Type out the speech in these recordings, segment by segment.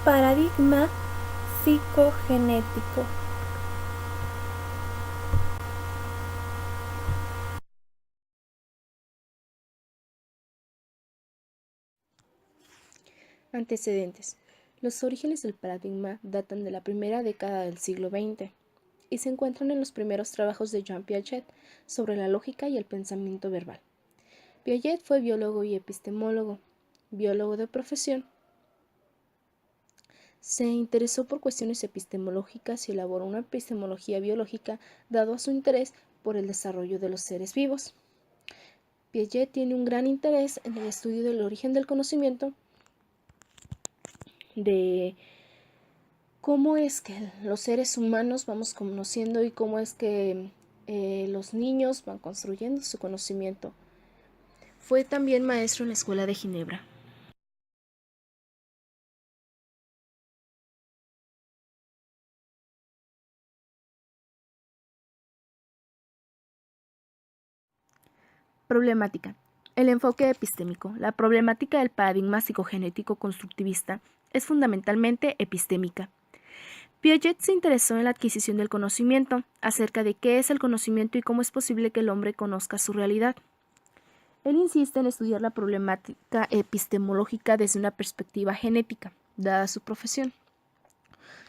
paradigma psicogenético. Antecedentes. Los orígenes del paradigma datan de la primera década del siglo XX y se encuentran en los primeros trabajos de Jean Piaget sobre la lógica y el pensamiento verbal. Piaget fue biólogo y epistemólogo, biólogo de profesión. Se interesó por cuestiones epistemológicas y elaboró una epistemología biológica dado a su interés por el desarrollo de los seres vivos. Piaget tiene un gran interés en el estudio del origen del conocimiento, de cómo es que los seres humanos vamos conociendo y cómo es que los niños van construyendo su conocimiento. Fue también maestro en la Escuela de Ginebra. Problemática. El enfoque epistémico. La problemática del paradigma psicogenético constructivista es fundamentalmente epistémica. Piaget se interesó en la adquisición del conocimiento, acerca de qué es el conocimiento y cómo es posible que el hombre conozca su realidad. Él insiste en estudiar la problemática epistemológica desde una perspectiva genética, dada su profesión.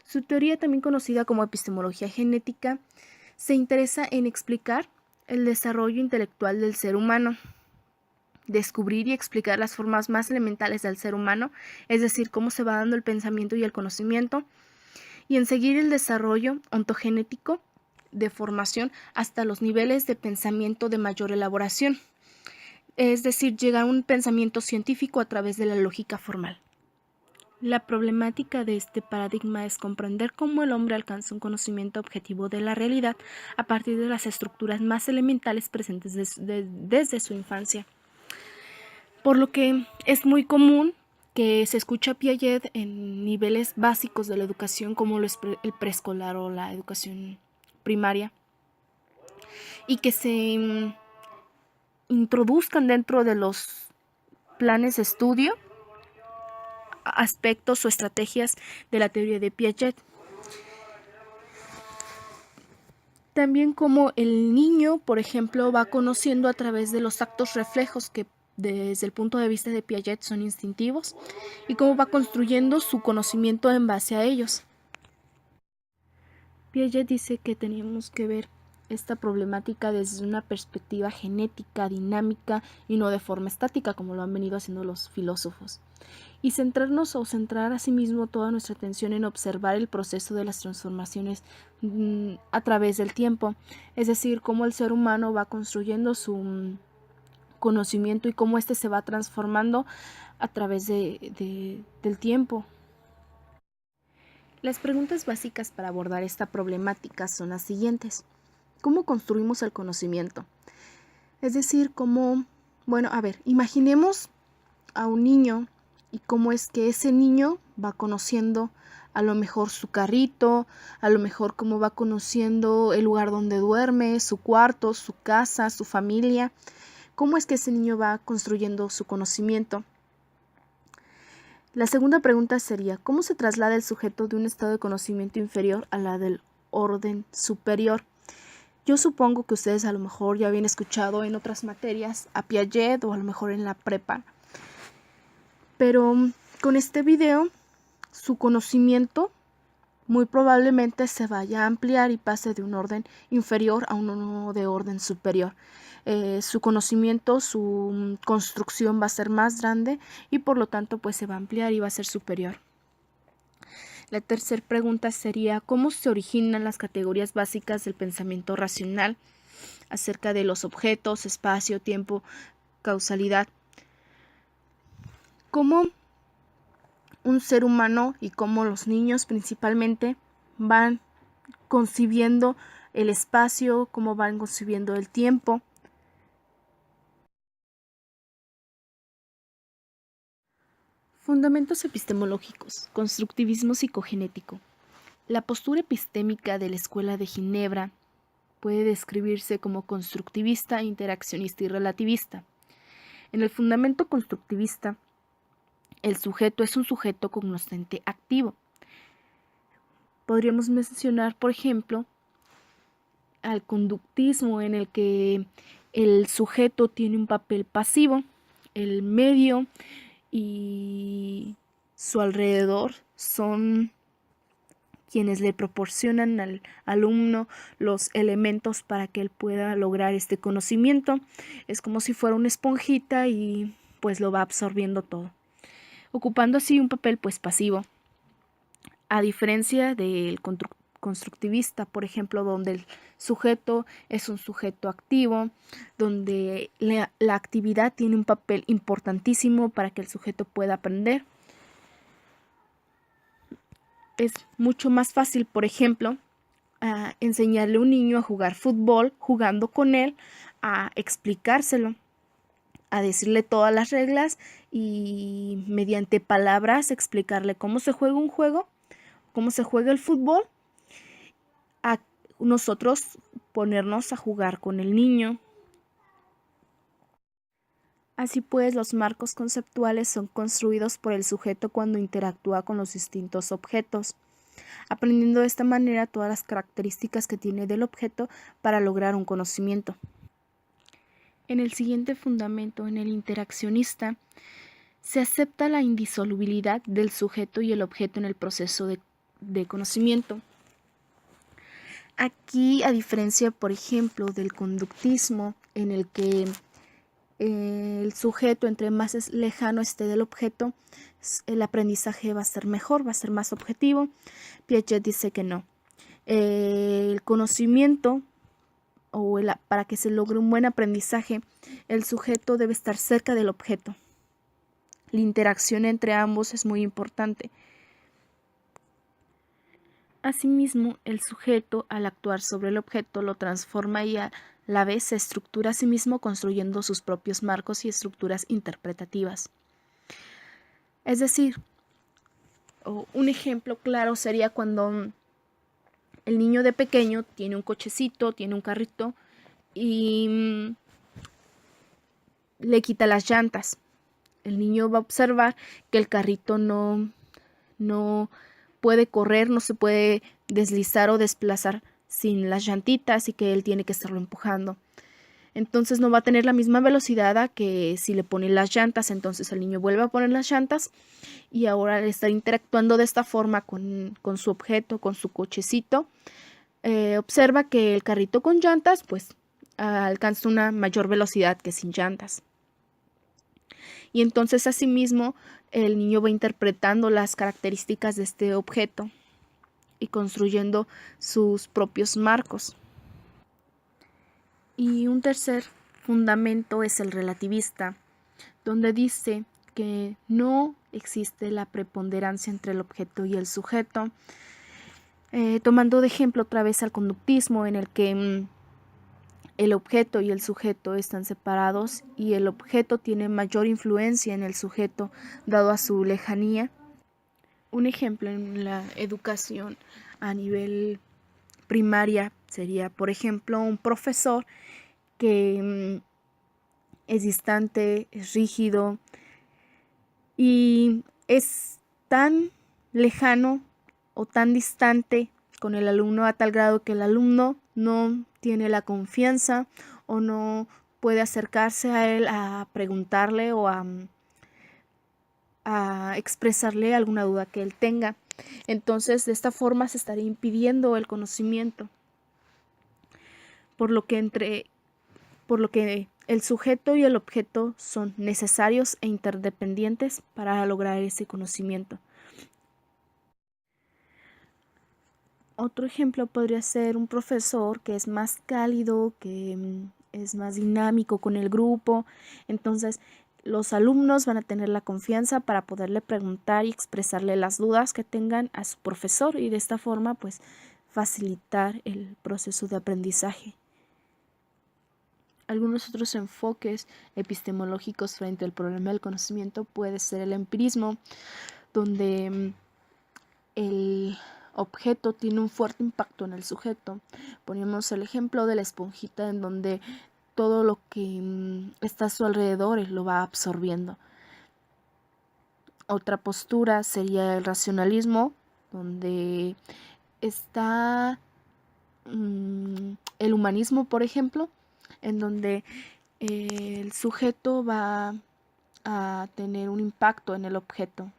Su teoría, también conocida como epistemología genética, se interesa en explicar el desarrollo intelectual del ser humano, descubrir y explicar las formas más elementales del ser humano, es decir, cómo se va dando el pensamiento y el conocimiento, y en seguir el desarrollo ontogenético de formación hasta los niveles de pensamiento de mayor elaboración, es decir, llegar a un pensamiento científico a través de la lógica formal. La problemática de este paradigma es comprender cómo el hombre alcanza un conocimiento objetivo de la realidad a partir de las estructuras más elementales presentes desde su infancia. Por lo que es muy común que se escucha a Piaget en niveles básicos de la educación, como el preescolar o la educación primaria, y que se introduzcan dentro de los planes de estudio aspectos o estrategias de la teoría de Piaget. También como el niño, por ejemplo, va conociendo a través de los actos reflejos que desde el punto de vista de Piaget son instintivos, y cómo va construyendo su conocimiento en base a ellos. Piaget dice que tenemos que ver esta problemática desde una perspectiva genética, dinámica y no de forma estática, como lo han venido haciendo los filósofos, y centrarnos o centrar asimismo toda nuestra atención en observar el proceso de las transformaciones a través del tiempo, es decir, cómo el ser humano va construyendo su conocimiento y cómo éste se va transformando a través del tiempo. Las preguntas básicas para abordar esta problemática son las siguientes. ¿Cómo construimos el conocimiento? Es decir, imaginemos a un niño y cómo es que ese niño va conociendo a lo mejor su carrito, a lo mejor cómo va conociendo el lugar donde duerme, su cuarto, su casa, su familia. ¿Cómo es que ese niño va construyendo su conocimiento? La segunda pregunta sería, ¿cómo se traslada el sujeto de un estado de conocimiento inferior a la del orden superior? Yo supongo que ustedes a lo mejor ya habían escuchado en otras materias a Piaget o a lo mejor en la prepa, pero con este video su conocimiento muy probablemente se vaya a ampliar y pase de un orden inferior a uno de orden superior. Su conocimiento, su construcción va a ser más grande y por lo tanto pues se va a ampliar y va a ser superior. La tercera pregunta sería, ¿cómo se originan las categorías básicas del pensamiento racional acerca de los objetos, espacio, tiempo, causalidad? ¿Cómo un ser humano y cómo los niños principalmente van concibiendo el espacio, cómo van concibiendo el tiempo? Fundamentos epistemológicos, constructivismo psicogenético. La postura epistémica de la Escuela de Ginebra puede describirse como constructivista, interaccionista y relativista. En el fundamento constructivista, el sujeto es un sujeto cognoscente activo. Podríamos mencionar, por ejemplo, al conductismo, en el que el sujeto tiene un papel pasivo, el medio y su alrededor son quienes le proporcionan al alumno los elementos para que él pueda lograr este conocimiento. Es como si fuera una esponjita y pues lo va absorbiendo todo, ocupando así un papel pues pasivo. A diferencia del constructivista, por ejemplo, donde el sujeto es un sujeto activo, donde la actividad tiene un papel importantísimo para que el sujeto pueda aprender. Es mucho más fácil, por ejemplo, enseñarle a un niño a jugar fútbol jugando con él, a explicárselo, a decirle todas las reglas y mediante palabras explicarle cómo se juega un juego, cómo se juega el fútbol, a nosotros ponernos a jugar con el niño. Así pues, los marcos conceptuales son construidos por el sujeto cuando interactúa con los distintos objetos, aprendiendo de esta manera todas las características que tiene del objeto para lograr un conocimiento. En el siguiente fundamento, en el interaccionista, se acepta la indisolubilidad del sujeto y el objeto en el proceso de conocimiento. Aquí, a diferencia, por ejemplo, del conductismo, en el que el sujeto, entre más lejano esté del objeto, el aprendizaje va a ser mejor, va a ser más objetivo. Piaget dice que no. El conocimiento, para que se logre un buen aprendizaje, el sujeto debe estar cerca del objeto. La interacción entre ambos es muy importante. Asimismo, el sujeto, al actuar sobre el objeto, lo transforma y a la vez se estructura a sí mismo construyendo sus propios marcos y estructuras interpretativas. Es decir, un ejemplo claro sería cuando el niño de pequeño tiene un cochecito, tiene un carrito y le quita las llantas. El niño va a observar que el carrito no puede correr, no se puede deslizar o desplazar sin las llantitas y que él tiene que estarlo empujando. Entonces no va a tener la misma velocidad a que si le pone las llantas. Entonces el niño vuelve a poner las llantas y ahora al estar interactuando de esta forma con su objeto, con su cochecito, observa que el carrito con llantas pues alcanza una mayor velocidad que sin llantas. Y entonces asimismo el niño va interpretando las características de este objeto y construyendo sus propios marcos. Y un tercer fundamento es el relativista, donde dice que no existe la preponderancia entre el objeto y el sujeto, tomando de ejemplo otra vez al conductismo, en el que el objeto y el sujeto están separados y el objeto tiene mayor influencia en el sujeto dado a su lejanía. Un ejemplo en la educación a nivel primaria sería, por ejemplo, un profesor que es distante, es rígido y es tan lejano o tan distante con el alumno a tal grado que el alumno no tiene la confianza o no puede acercarse a él a preguntarle o a expresarle alguna duda que él tenga. Entonces, de esta forma se estaría impidiendo el conocimiento, por lo que el sujeto y el objeto son necesarios e interdependientes para lograr ese conocimiento. Otro ejemplo podría ser un profesor que es más cálido, que es más dinámico con el grupo. Entonces, los alumnos van a tener la confianza para poderle preguntar y expresarle las dudas que tengan a su profesor y de esta forma, pues, facilitar el proceso de aprendizaje. Algunos otros enfoques epistemológicos frente al problema del conocimiento puede ser el empirismo, donde el objeto tiene un fuerte impacto en el sujeto. Ponemos el ejemplo de la esponjita en donde todo lo que está a su alrededor lo va absorbiendo. Otra postura sería el racionalismo, donde está el humanismo, por ejemplo, en donde el sujeto va a tener un impacto en el objeto.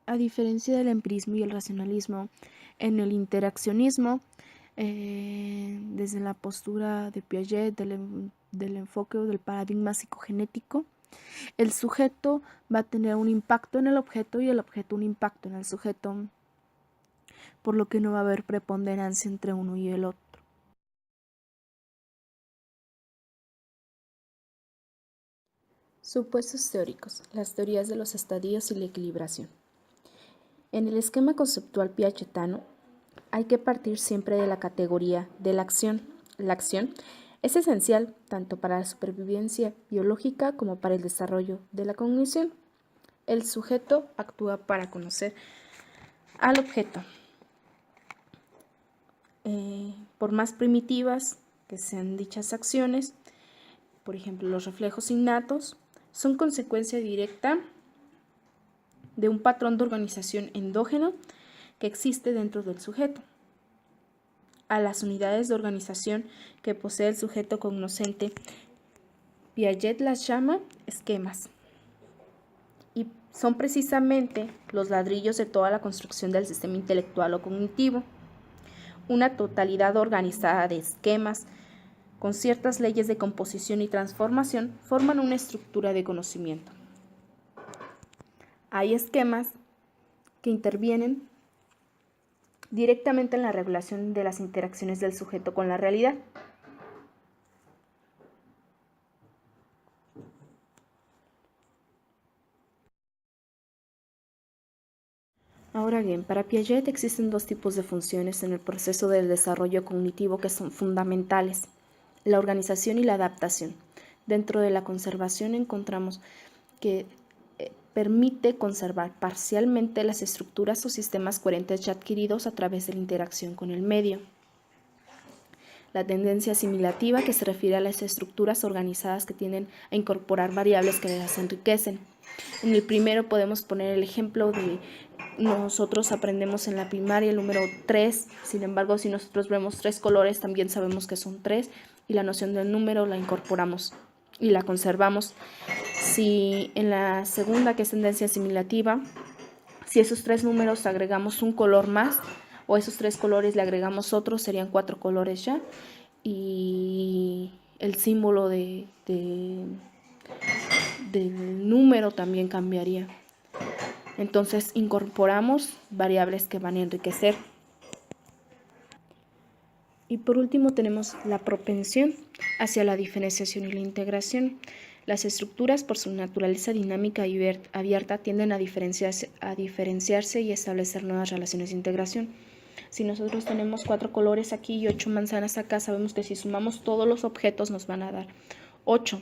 A diferencia del empirismo y el racionalismo, en el interaccionismo, desde la postura de Piaget, del enfoque o del paradigma psicogenético, el sujeto va a tener un impacto en el objeto y el objeto un impacto en el sujeto, por lo que no va a haber preponderancia entre uno y el otro. Supuestos teóricos: las teorías de los estadios y la equilibración. En el esquema conceptual piagetano, hay que partir siempre de la categoría de la acción. La acción es esencial tanto para la supervivencia biológica como para el desarrollo de la cognición. El sujeto actúa para conocer al objeto. Por más primitivas que sean dichas acciones, por ejemplo, los reflejos innatos, son consecuencia directa de un patrón de organización endógeno que existe dentro del sujeto. A las unidades de organización que posee el sujeto cognoscente, Piaget las llama esquemas, y son precisamente los ladrillos de toda la construcción del sistema intelectual o cognitivo. Una totalidad organizada de esquemas con ciertas leyes de composición y transformación forman una estructura de conocimiento. Hay esquemas que intervienen directamente en la regulación de las interacciones del sujeto con la realidad. Ahora bien, para Piaget existen dos tipos de funciones en el proceso del desarrollo cognitivo que son fundamentales: la organización y la adaptación. Dentro de la conservación encontramos que permite conservar parcialmente las estructuras o sistemas coherentes ya adquiridos a través de la interacción con el medio. La tendencia asimilativa, que se refiere a las estructuras organizadas que tienden a incorporar variables que las enriquecen. En el primero podemos poner el ejemplo de nosotros aprendemos en la primaria el número 3, sin embargo, si nosotros vemos 3 colores, también sabemos que son 3, y la noción del número la incorporamos y la conservamos. Si en la segunda, que es tendencia asimilativa, si esos 3 números agregamos un color más, o esos 3 colores le agregamos otro, serían 4 colores ya, y el símbolo del número también cambiaría. Entonces incorporamos variables que van a enriquecer. Y por último tenemos la propensión hacia la diferenciación y la integración. Las estructuras, por su naturaleza dinámica y abierta, tienden a diferenciarse y establecer nuevas relaciones de integración. Si nosotros tenemos 4 colores aquí y 8 manzanas acá, sabemos que si sumamos todos los objetos nos van a dar 8.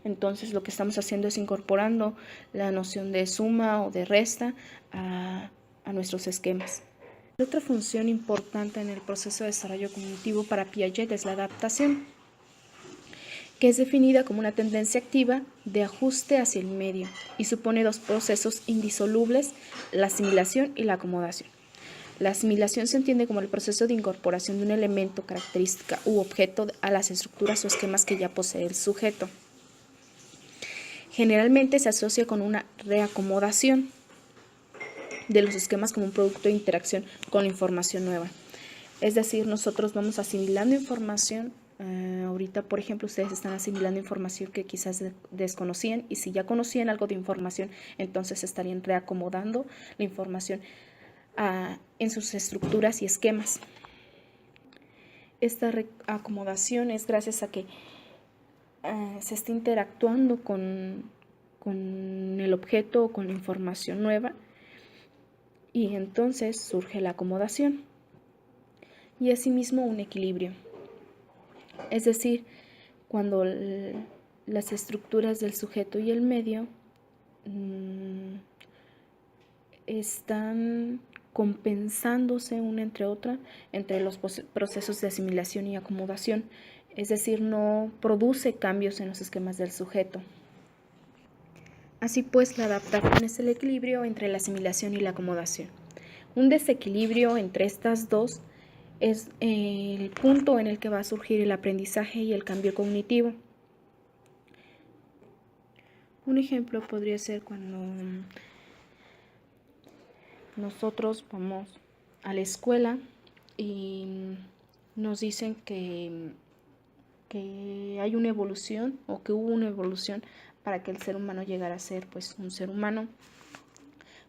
Entonces lo que estamos haciendo es incorporando la noción de suma o de resta a nuestros esquemas. Otra función importante en el proceso de desarrollo cognitivo para Piaget es la adaptación, que es definida como una tendencia activa de ajuste hacia el medio y supone dos procesos indisolubles: la asimilación y la acomodación. La asimilación se entiende como el proceso de incorporación de un elemento, característica u objeto a las estructuras o esquemas que ya posee el sujeto. Generalmente se asocia con una reacomodación de los esquemas como un producto de interacción con la información nueva. Es decir, nosotros vamos asimilando información. Ahorita, por ejemplo, ustedes están asimilando información que quizás desconocían, y si ya conocían algo de información, entonces estarían reacomodando la información en sus estructuras y esquemas. Esta reacomodación es gracias a que se está interactuando con el objeto o con la información nueva, y entonces surge la acomodación y asimismo un equilibrio. Es decir, cuando las estructuras del sujeto y el medio están compensándose una entre otra, entre los procesos de asimilación y acomodación, es decir, no produce cambios en los esquemas del sujeto. Así pues, la adaptación es el equilibrio entre la asimilación y la acomodación. Un desequilibrio entre estas dos es el punto en el que va a surgir el aprendizaje y el cambio cognitivo. Un ejemplo podría ser cuando nosotros vamos a la escuela y nos dicen que hay una evolución o que hubo una evolución para que el ser humano llegara a ser pues un ser humano.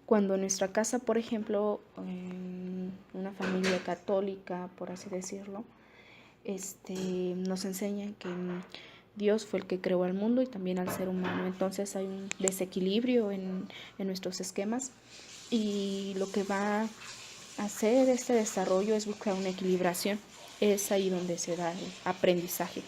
Cuando en nuestra casa, por ejemplo, en una familia católica, por así decirlo, nos enseñan que Dios fue el que creó al mundo y también al ser humano. Entonces hay un desequilibrio en nuestros esquemas y lo que va a hacer este desarrollo es buscar una equilibración. Es ahí donde se da el aprendizaje.